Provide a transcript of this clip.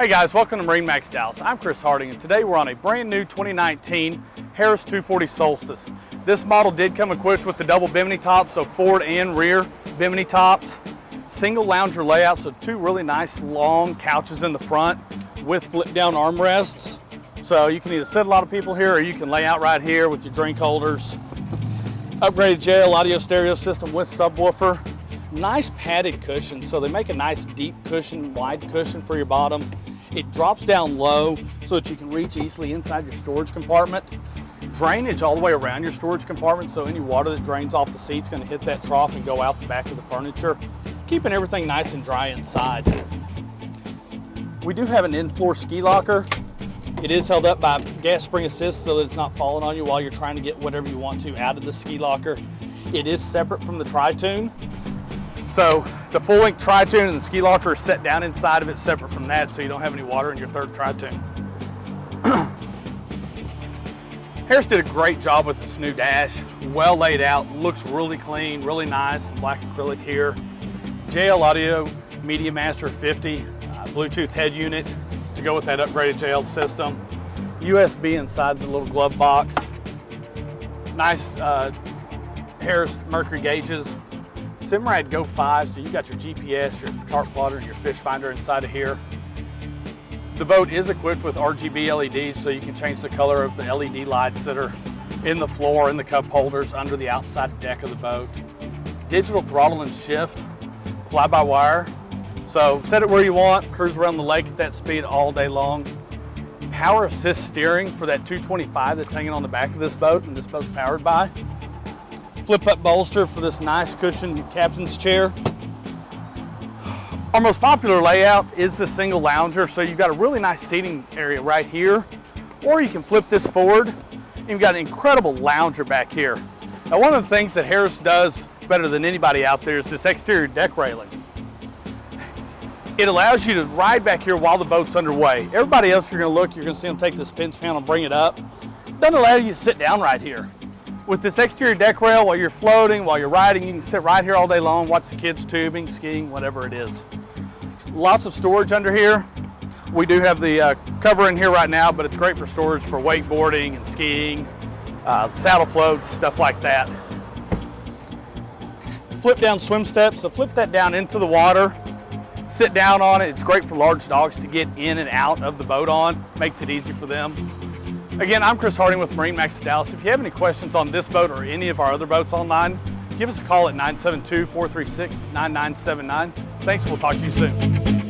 Hey guys, welcome to MarineMax Dallas. I'm Chris Harding, and today we're on a brand new 2019 Harris 240 Solstice. This model did come equipped with the double Bimini tops, so forward and rear Bimini tops. Single lounger layout, so two really nice long couches in the front with flip down armrests. So you can either sit a lot of people here or you can lay out right here with your drink holders. Upgraded JL audio stereo system with subwoofer. Nice padded cushion, so they make a nice deep cushion, wide cushion for your bottom. It drops down low so that you can reach easily inside your storage compartment. Drainage all the way around your storage compartment, so any water that drains off the seat is going to hit that trough and go out the back of the furniture, keeping everything nice and dry inside. We do have an in-floor ski locker. It is held up by gas spring assist so that it's not falling on you while you're trying to get whatever you want to out of the ski locker. It is separate from the tri-toon. So the full-length tri-toon and the ski locker are set down inside of it, separate from that, so you don't have any water in your third tri-toon. Harris did a great job with this new dash. Well laid out, looks really clean, really nice, black acrylic here. JL Audio Media Master 50, Bluetooth head unit to go with that upgraded JL system. USB inside the little glove box. Nice Harris Mercury gauges. Simrad Go 5, so you got your GPS, your chart plotter, and your fish finder inside of here. The boat is equipped with RGB LEDs, so you can change the color of the LED lights that are in the floor, in the cup holders, under the outside deck of the boat. Digital throttle and shift, fly-by-wire. So set it where you want, cruise around the lake at that speed all day long. Power assist steering for that 225 that's hanging on the back of this boat, and this boat's powered by. Flip up bolster for this nice cushioned captain's chair. Our most popular layout is the single lounger, so you've got a really nice seating area right here, or you can flip this forward and you've got an incredible lounger back here. Now, one of the things that Harris does better than anybody out there is this exterior deck railing. It allows you to ride back here while the boat's underway. Everybody else, you're going to see them take this fence panel and bring it up. It doesn't allow you to sit down right here. With this exterior deck rail, while you're floating, while you're riding, you can sit right here all day long, watch the kids tubing, skiing, whatever it is. Lots of storage under here. We do have the cover in here right now, but it's great for storage for wakeboarding and skiing, saddle floats, stuff like that. Flip down swim steps, so flip that down into the water, sit down on it. It's great for large dogs to get in and out of the boat on, makes it easy for them. Again, I'm Chris Harding with MarineMax Dallas. If you have any questions on this boat or any of our other boats online, give us a call at 972-436-9979. Thanks, we'll talk to you soon.